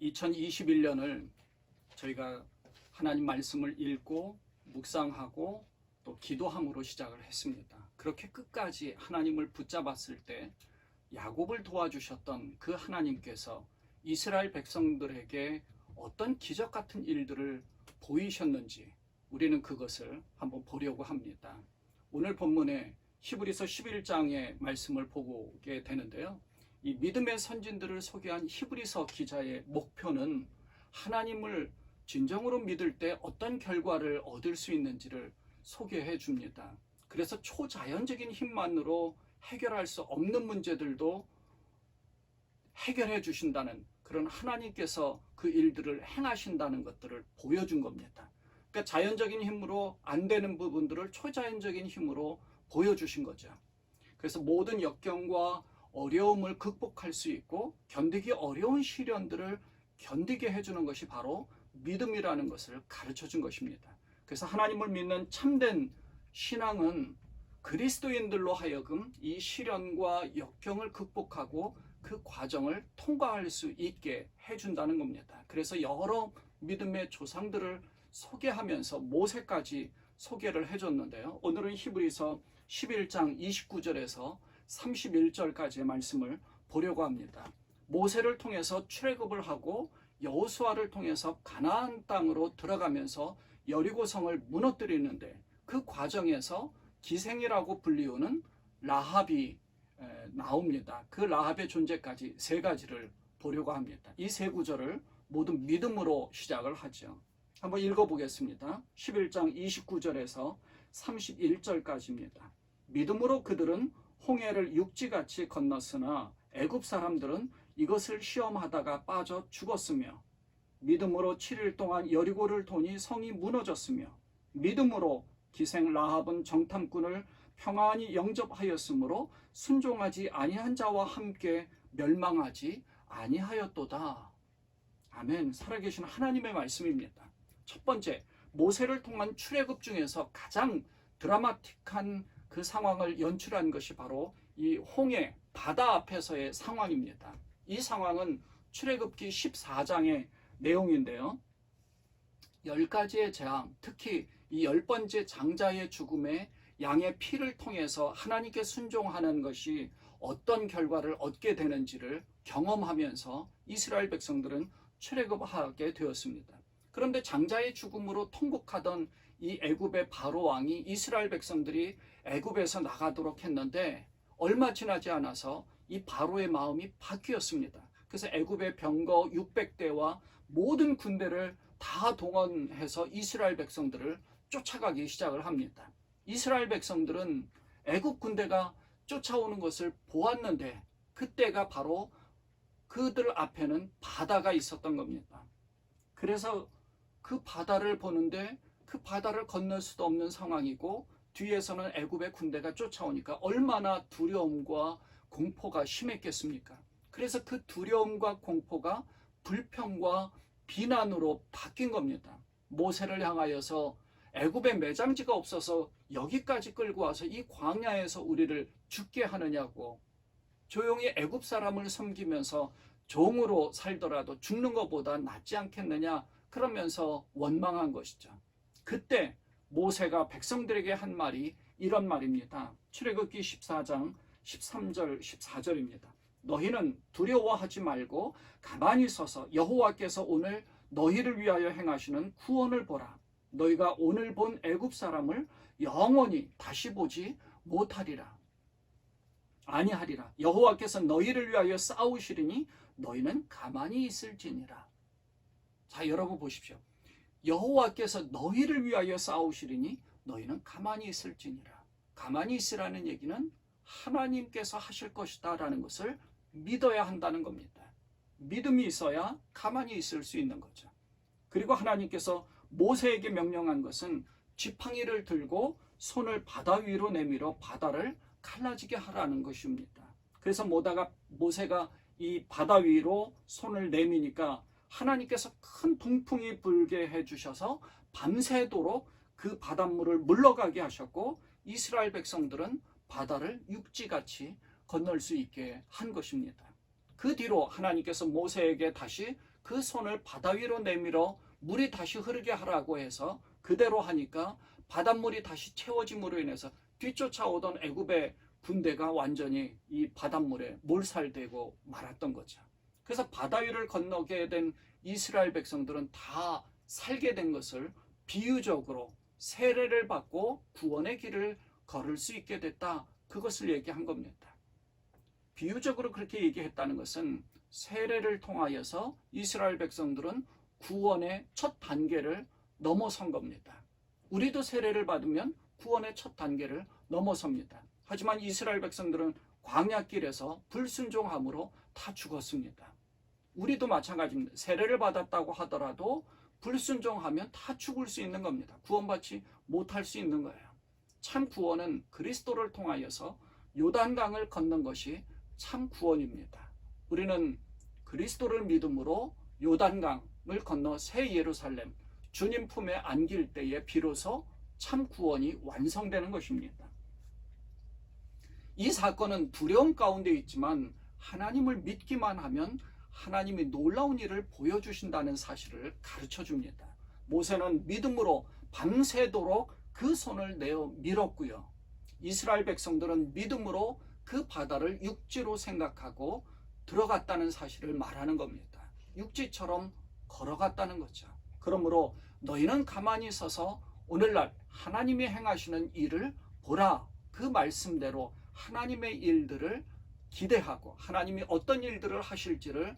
2021년을 저희가 하나님 말씀을 읽고 묵상하고 또 기도함으로 시작을 했습니다. 그렇게 끝까지 하나님을 붙잡았을 때 야곱을 도와주셨던 그 하나님께서 이스라엘 백성들에게 어떤 기적 같은 일들을 보이셨는지 우리는 그것을 한번 보려고 합니다. 오늘 본문에 히브리서 11장의 말씀을 보게 되는데요. 이 믿음의 선진들을 소개한 히브리서 기자의 목표는 하나님을 진정으로 믿을 때 어떤 결과를 얻을 수 있는지를 소개해 줍니다. 그래서 초자연적인 힘만으로 해결할 수 없는 문제들도 해결해 주신다는 그런 하나님께서 그 일들을 행하신다는 것들을 보여준 겁니다. 그러니까 자연적인 힘으로 안 되는 부분들을 초자연적인 힘으로 보여주신 거죠. 그래서 모든 역경과 어려움을 극복할 수 있고 견디기 어려운 시련들을 견디게 해주는 것이 바로 믿음이라는 것을 가르쳐 준 것입니다. 그래서 하나님을 믿는 참된 신앙은 그리스도인들로 하여금 이 시련과 역경을 극복하고 그 과정을 통과할 수 있게 해준다는 겁니다. 그래서 여러 믿음의 조상들을 소개하면서 모세까지 소개를 해줬는데요. 오늘은 히브리서 11장 29절에서 31절까지의 말씀을 보려고 합니다. 모세를 통해서 출애굽을 하고 여호수아를 통해서 가나안 땅으로 들어가면서 여리고성을 무너뜨리는데 그 과정에서 기생이라고 불리우는 라합이 나옵니다. 그 라합의 존재까지 세 가지를 보려고 합니다. 이 세 구절을 모두 믿음으로 시작을 하죠. 한번 읽어보겠습니다. 11장 29절에서 31절까지입니다. 믿음으로 그들은 홍해를 육지같이 건넜으나 애굽 사람들은 이것을 시험하다가 빠져 죽었으며 믿음으로 7일 동안 여리고를 도니 성이 무너졌으며 믿음으로 기생 라합은 정탐꾼을 평안히 영접하였으므로 순종하지 아니한 자와 함께 멸망하지 아니하였도다. 아멘. 살아계신 하나님의 말씀입니다. 첫 번째, 모세를 통한 출애굽 중에서 가장 드라마틱한 그 상황을 연출한 것이 바로 이 홍해 바다 앞에서의 상황입니다. 이 상황은 출애굽기 14장의 내용인데요. 10가지의 재앙, 특히 이 10번째 장자의 죽음에 양의 피를 통해서 하나님께 순종하는 것이 어떤 결과를 얻게 되는지를 경험하면서 이스라엘 백성들은 출애굽하게 되었습니다. 그런데 장자의 죽음으로 통곡하던 이 애굽의 바로 왕이 이스라엘 백성들이 애굽에서 나가도록 했는데 얼마 지나지 않아서 이 바로의 마음이 바뀌었습니다. 그래서 애굽의 병거 600대와 모든 군대를 다 동원해서 이스라엘 백성들을 쫓아가기 시작을 합니다. 이스라엘 백성들은 애굽 군대가 쫓아오는 것을 보았는데 그때가 바로 그들 앞에는 바다가 있었던 겁니다. 그래서 그 바다를 보는데 그 바다를 건널 수도 없는 상황이고 뒤에서는 애굽의 군대가 쫓아오니까 얼마나 두려움과 공포가 심했겠습니까? 그래서 그 두려움과 공포가 불평과 비난으로 바뀐 겁니다. 모세를 향하여서 애굽에 매장지가 없어서 여기까지 끌고 와서 이 광야에서 우리를 죽게 하느냐고, 조용히 애굽 사람을 섬기면서 종으로 살더라도 죽는 것보다 낫지 않겠느냐, 그러면서 원망한 것이죠. 그때 모세가 백성들에게 한 말이 이런 말입니다. 출애굽기 14장 13절 14절입니다. 너희는 두려워하지 말고 가만히 서서 여호와께서 오늘 너희를 위하여 행하시는 구원을 보라. 너희가 오늘 본 애굽 사람을 영원히 다시 보지 못하리라. 아니하리라. 여호와께서 너희를 위하여 싸우시리니 너희는 가만히 있을지니라. 자, 여러분 보십시오. 여호와께서 너희를 위하여 싸우시리니 너희는 가만히 있을지니라. 가만히 있으라는 얘기는 하나님께서 하실 것이다 라는 것을 믿어야 한다는 겁니다. 믿음이 있어야 가만히 있을 수 있는 거죠. 그리고 하나님께서 모세에게 명령한 것은 지팡이를 들고 손을 바다 위로 내밀어 바다를 갈라지게 하라는 것입니다. 그래서 모세가 이 바다 위로 손을 내미니까 하나님께서 큰 동풍이 불게 해주셔서 밤새도록 그 바닷물을 물러가게 하셨고 이스라엘 백성들은 바다를 육지같이 건널 수 있게 한 것입니다. 그 뒤로 하나님께서 모세에게 다시 그 손을 바다 위로 내밀어 물이 다시 흐르게 하라고 해서 그대로 하니까 바닷물이 다시 채워짐으로 인해서 뒤쫓아오던 애굽의 군대가 완전히 이 바닷물에 몰살되고 말았던 거죠. 그래서 바다 위를 건너게 된 이스라엘 백성들은 다 살게 된 것을 비유적으로 세례를 받고 구원의 길을 걸을 수 있게 됐다. 그것을 얘기한 겁니다. 비유적으로 그렇게 얘기했다는 것은 세례를 통하여서 이스라엘 백성들은 구원의 첫 단계를 넘어선 겁니다. 우리도 세례를 받으면 구원의 첫 단계를 넘어섭니다. 하지만 이스라엘 백성들은 광야길에서 불순종함으로 다 죽었습니다. 우리도 마찬가지입니다. 세례를 받았다고 하더라도 불순종하면 다 죽을 수 있는 겁니다. 구원받지 못할 수 있는 거예요. 참 구원은 그리스도를 통하여서 요단강을 건넌 것이 참 구원입니다. 우리는 그리스도를 믿음으로 요단강을 건너 새 예루살렘 주님 품에 안길 때에 비로소 참 구원이 완성되는 것입니다. 이 사건은 두려움 가운데 있지만 하나님을 믿기만 하면 하나님이 놀라운 일을 보여주신다는 사실을 가르쳐 줍니다. 모세는 믿음으로 밤새도록 그 손을 내어 밀었고요. 이스라엘 백성들은 믿음으로 그 바다를 육지로 생각하고 들어갔다는 사실을 말하는 겁니다. 육지처럼 걸어갔다는 거죠. 그러므로 너희는 가만히 서서 오늘날 하나님이 행하시는 일을 보라. 그 말씀대로 하나님의 일들을 기대하고 하나님이 어떤 일들을 하실지를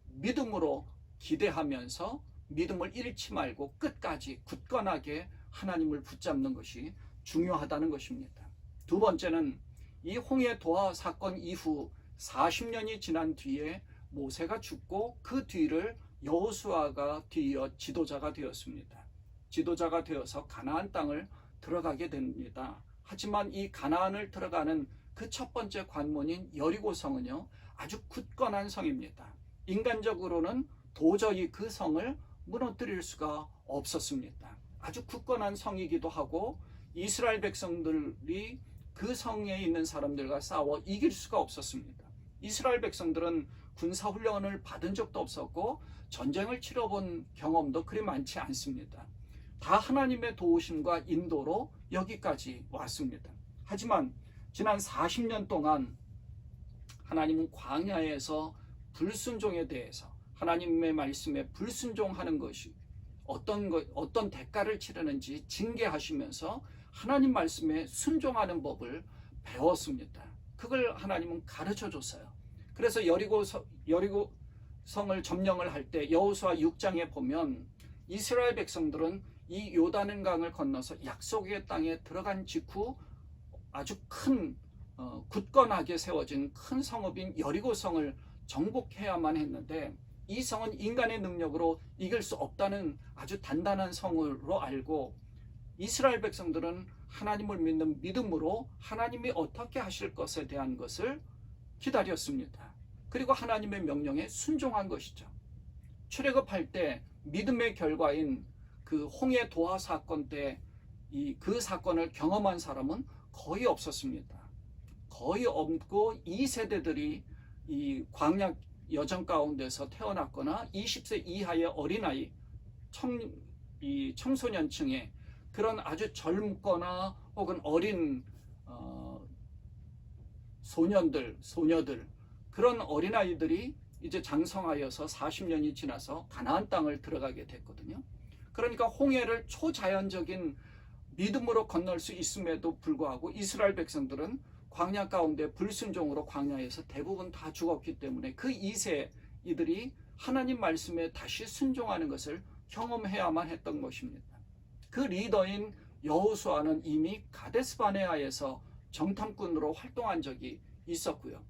믿음으로 기대하면서 믿음을 잃지 말고 끝까지 굳건하게 하나님을 붙잡는 것이 중요하다는 것입니다. 두 번째는 이 홍해 도하 사건 이후 40년이 지난 뒤에 모세가 죽고 그 뒤를 여호수아가 뒤이어 지도자가 되었습니다. 지도자가 되어서 가나안 땅을 들어가게 됩니다. 하지만 이 가나안을 들어가는 그 첫 번째 관문인 여리고성은요, 아주 굳건한 성입니다. 인간적으로는 도저히 그 성을 무너뜨릴 수가 없었습니다. 아주 굳건한 성이기도 하고 이스라엘 백성들이 그 성에 있는 사람들과 싸워 이길 수가 없었습니다. 이스라엘 백성들은 군사훈련을 받은 적도 없었고 전쟁을 치러본 경험도 그리 많지 않습니다. 다 하나님의 도우심과 인도로 여기까지 왔습니다. 하지만 지난 40년 동안 하나님은 광야에서 불순종에 대해서 하나님의 말씀에 불순종하는 것이 어떤 대가를 치르는지 징계하시면서 하나님 말씀에 순종하는 법을 배웠습니다. 그걸 하나님은 가르쳐 줬어요. 그래서 여리고성을 점령을 할 때 여호수아 6장에 보면 이스라엘 백성들은 이 요단강을 건너서 약속의 땅에 들어간 직후 아주 큰 굳건하게 세워진 큰 성읍인 여리고성을 정복해야만 했는데 이 성은 인간의 능력으로 이길 수 없다는 아주 단단한 성으로 알고 이스라엘 백성들은 하나님을 믿는 믿음으로 하나님이 어떻게 하실 것에 대한 것을 기다렸습니다. 그리고 하나님의 명령에 순종한 것이죠. 출애굽할 때 믿음의 결과인 그 홍해 도하 사건 때 그 사건을 경험한 사람은 거의 없었습니다. 거의 없고 이 세대들이 이 광야 여정 가운데서 태어났거나 20세 이하의 어린아이, 청소년층의 그런 아주 젊거나 혹은 어린 소녀들 그런 어린아이들이 이제 장성하여서 40년이 지나서 가나안 땅을 들어가게 됐거든요. 그러니까 홍해를 초자연적인 믿음으로 건널 수 있음에도 불구하고 이스라엘 백성들은 광야 가운데 불순종으로 광야에서 대부분 다 죽었기 때문에 그 2세 이들이 하나님 말씀에 다시 순종하는 것을 경험해야만 했던 것입니다. 그 리더인 여호수아는 이미 가데스바네아에서 정탐꾼으로 활동한 적이 있었고요.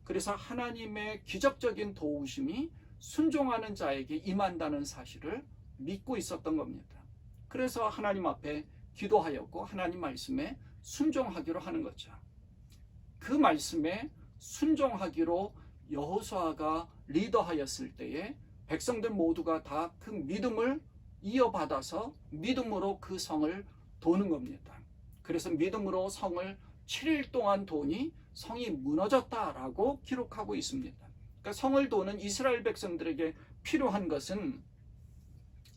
그래서 하나님의 기적적인 도우심이 순종하는 자에게 임한다는 사실을 믿고 있었던 겁니다. 그래서 하나님 앞에 기도하였고 하나님 말씀에 순종하기로 하는 거죠. 그 말씀에 순종하기로 여호수아가 리더하였을 때에 백성들 모두가 다 그 믿음을 이어받아서 믿음으로 그 성을 도는 겁니다. 그래서 믿음으로 성을 7일 동안 도니 성이 무너졌다라고 기록하고 있습니다. 그러니까 성을 도는 이스라엘 백성들에게 필요한 것은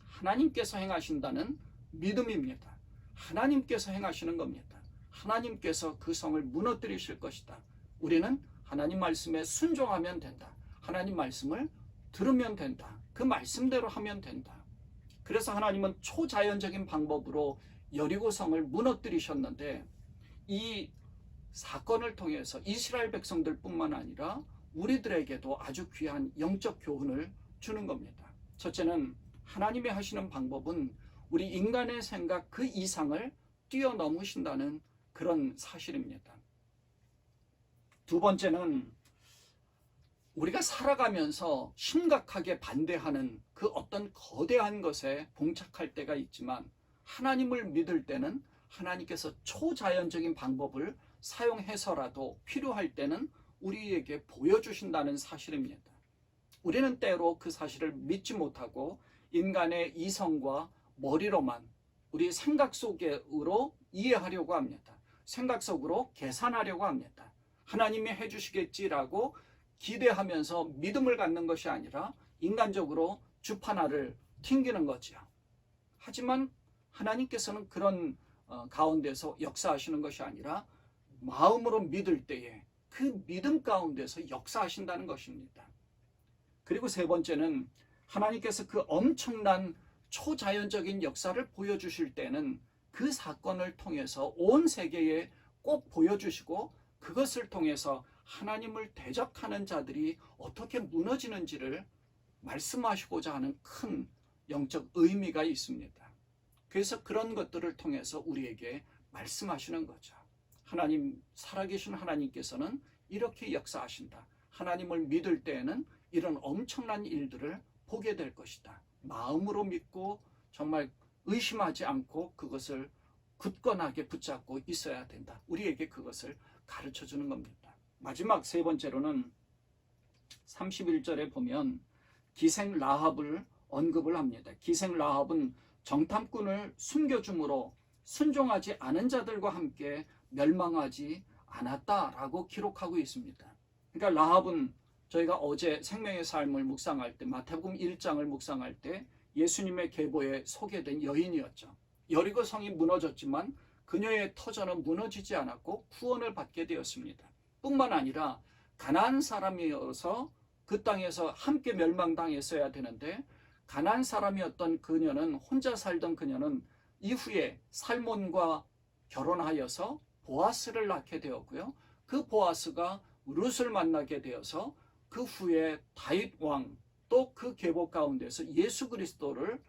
하나님께서 행하신다는 믿음입니다. 하나님께서 행하시는 겁니다. 하나님께서 그 성을 무너뜨리실 것이다. 우리는 하나님 말씀에 순종하면 된다. 하나님 말씀을 들으면 된다. 그 말씀대로 하면 된다. 그래서 하나님은 초자연적인 방법으로 여리고성을 무너뜨리셨는데, 이 사건을 통해서 이스라엘 백성들뿐만 아니라 우리들에게도 아주 귀한 영적 교훈을 주는 겁니다. 첫째는 하나님이 하시는 방법은 우리 인간의 생각 그 이상을 뛰어넘으신다는 그런 사실입니다. 두 번째는 우리가 살아가면서 심각하게 반대하는 그 어떤 거대한 것에 봉착할 때가 있지만, 하나님을 믿을 때는 하나님께서 초자연적인 방법을 사용해서라도 필요할 때는 우리에게 보여주신다는 사실입니다. 우리는 때로 그 사실을 믿지 못하고 인간의 이성과 머리로만, 우리 생각 속으로 이해하려고 합니다. 생각 속으로 계산하려고 합니다. 하나님이 해주시겠지라고 기대하면서 믿음을 갖는 것이 아니라 인간적으로 주판알을 튕기는 거지요. 하지만 하나님께서는 그런 가운데서 역사하시는 것이 아니라 마음으로 믿을 때에 그 믿음 가운데서 역사하신다는 것입니다. 그리고 세 번째는 하나님께서 그 엄청난 초자연적인 역사를 보여주실 때는 그 사건을 통해서 온 세계에 꼭 보여주시고, 그것을 통해서 하나님을 대적하는 자들이 어떻게 무너지는지를 말씀하시고자 하는 큰 영적 의미가 있습니다. 그래서 그런 것들을 통해서 우리에게 말씀하시는 거죠. 하나님, 살아계신 하나님께서는 이렇게 역사하신다. 하나님을 믿을 때에는 이런 엄청난 일들을 보게 될 것이다. 마음으로 믿고 정말 의심하지 않고 그것을 굳건하게 붙잡고 있어야 된다. 우리에게 그것을 가르쳐 주는 겁니다. 마지막 세 번째로는 31절에 보면 기생 라합을 언급을 합니다. 기생 라합은 정탐꾼을 숨겨줌으로 순종하지 않은 자들과 함께 멸망하지 않았다라고 기록하고 있습니다. 그러니까 라합은 저희가 어제 생명의 삶을 묵상할 때, 마태복음 1장을 묵상할 때 예수님의 계보에 소개된 여인이었죠. 여리고 성이 무너졌지만 그녀의 터전은 무너지지 않았고 구원을 받게 되었습니다. 뿐만 아니라 가나안 사람이어서 그 땅에서 함께 멸망당했어야 되는데, 가나안 사람이었던 그녀는, 혼자 살던 그녀는 이후에 살몬과 결혼하여서 보아스를 낳게 되었고요. 그 보아스가 룻을 만나게 되어서 그 후에 다윗 왕, 또 그 계보 가운데서 예수 그리스도를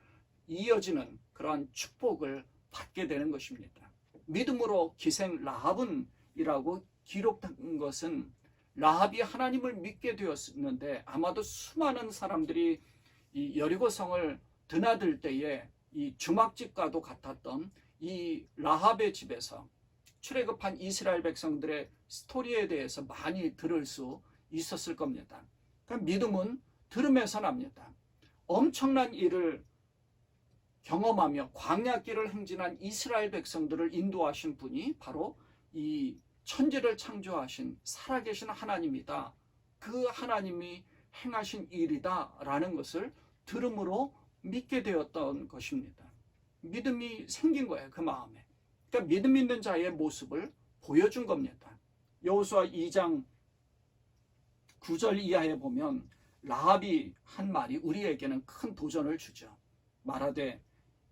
이어지는 그러한 축복을 받게 되는 것입니다. 믿음으로 기생 라합은이라고 기록된 것은, 라합이 하나님을 믿게 되었는데 아마도 수많은 사람들이 이 여리고성을 드나들 때에 이 주막집과도 같았던 이 라합의 집에서 출애굽한 이스라엘 백성들의 스토리에 대해서 많이 들을 수 있었을 겁니다. 그러니까 믿음은 들음에서 납니다. 엄청난 일을 경험하며 광야길을 행진한 이스라엘 백성들을 인도하신 분이 바로 이 천지를 창조하신 살아계신 하나님이다. 그 하나님이 행하신 일이다 라는 것을 들음으로 믿게 되었던 것입니다. 믿음이 생긴 거예요, 그 마음에. 그러니까 믿음 있는 자의 모습을 보여준 겁니다. 여호수아 2장 9절 이하에 보면 라합이 한 말이 우리에게는 큰 도전을 주죠. 말하되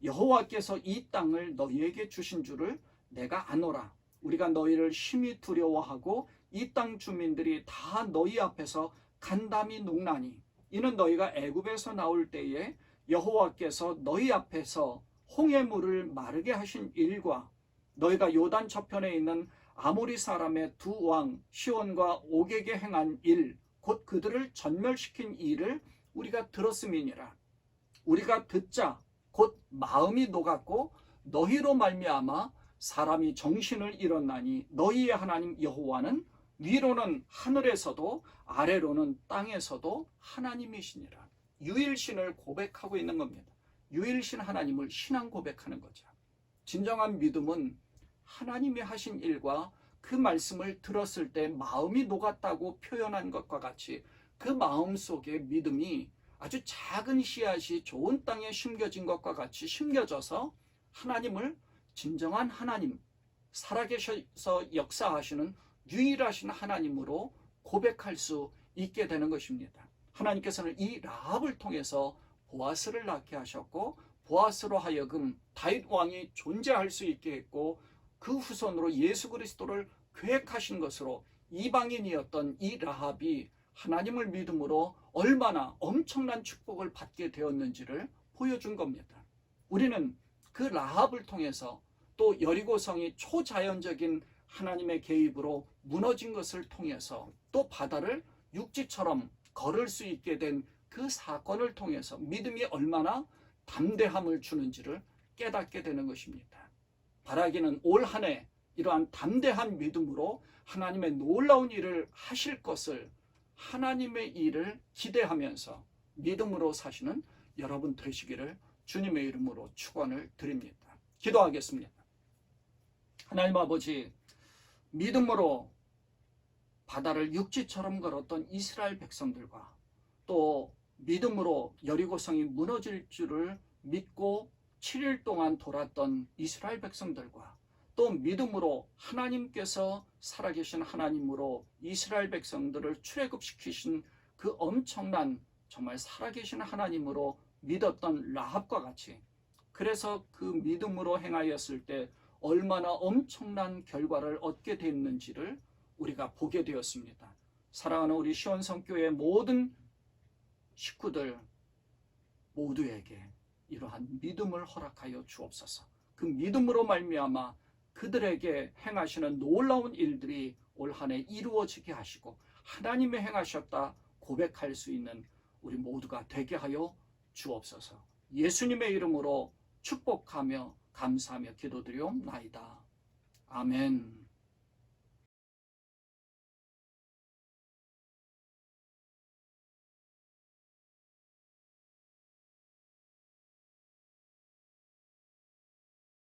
여호와께서 이 땅을 너희에게 주신 줄을 내가 아노라. 우리가 너희를 심히 두려워하고 이 땅 주민들이 다 너희 앞에서 간담이 녹나니, 이는 너희가 애굽에서 나올 때에 여호와께서 너희 앞에서 홍해 물을 마르게 하신 일과 너희가 요단 저편에 있는 아모리 사람의 두 왕 시온과 옥에게 행한 일, 곧 그들을 전멸시킨 일을 우리가 들었음이니라. 우리가 듣자 곧 마음이 녹았고 너희로 말미암아 사람이 정신을 잃었나니 너희의 하나님 여호와는 위로는 하늘에서도 아래로는 땅에서도 하나님이시니라. 유일신을 고백하고 있는 겁니다. 유일신 하나님을 신앙 고백하는 거죠. 진정한 믿음은 하나님이 하신 일과 그 말씀을 들었을 때 마음이 녹았다고 표현한 것과 같이 그 마음 속에 믿음이 아주 작은 씨앗이 좋은 땅에 심겨진 것과 같이 심겨져서 하나님을 진정한 하나님, 살아계셔서 역사하시는 유일하신 하나님으로 고백할 수 있게 되는 것입니다. 하나님께서는 이 라합을 통해서 보아스를 낳게 하셨고, 보아스로 하여금 다윗 왕이 존재할 수 있게 했고, 그 후손으로 예수 그리스도를 계획하신 것으로 이방인이었던 이 라합이 하나님을 믿음으로 얼마나 엄청난 축복을 받게 되었는지를 보여준 겁니다. 우리는 그 라합을 통해서 또 여리고성이 초자연적인 하나님의 개입으로 무너진 것을 통해서 또 바다를 육지처럼 걸을 수 있게 된 그 사건을 통해서 믿음이 얼마나 담대함을 주는지를 깨닫게 되는 것입니다. 바라기는 올 한 해 이러한 담대한 믿음으로 하나님의 놀라운 일을 하실 것을, 하나님의 일을 기대하면서 믿음으로 사시는 여러분 되시기를 주님의 이름으로 축원을 드립니다. 기도하겠습니다. 하나님 아버지, 믿음으로 바다를 육지처럼 걸었던 이스라엘 백성들과 또 믿음으로 여리고성이 무너질 줄을 믿고 7일 동안 돌았던 이스라엘 백성들과 또 믿음으로 하나님께서 살아계신 하나님으로 이스라엘 백성들을 출애굽시키신 그 엄청난 정말 살아계신 하나님으로 믿었던 라합과 같이, 그래서 그 믿음으로 행하였을 때 얼마나 엄청난 결과를 얻게 됐는지를 우리가 보게 되었습니다. 사랑하는 우리 시온성교회 모든 식구들 모두에게 이러한 믿음을 허락하여 주옵소서. 그 믿음으로 말미암아 그들에게 행하시는 놀라운 일들이 올 한 해 이루어지게 하시고 하나님의 행하셨다 고백할 수 있는 우리 모두가 되게 하여 주옵소서. 예수님의 이름으로 축복하며 감사하며 기도드리옵나이다. 아멘.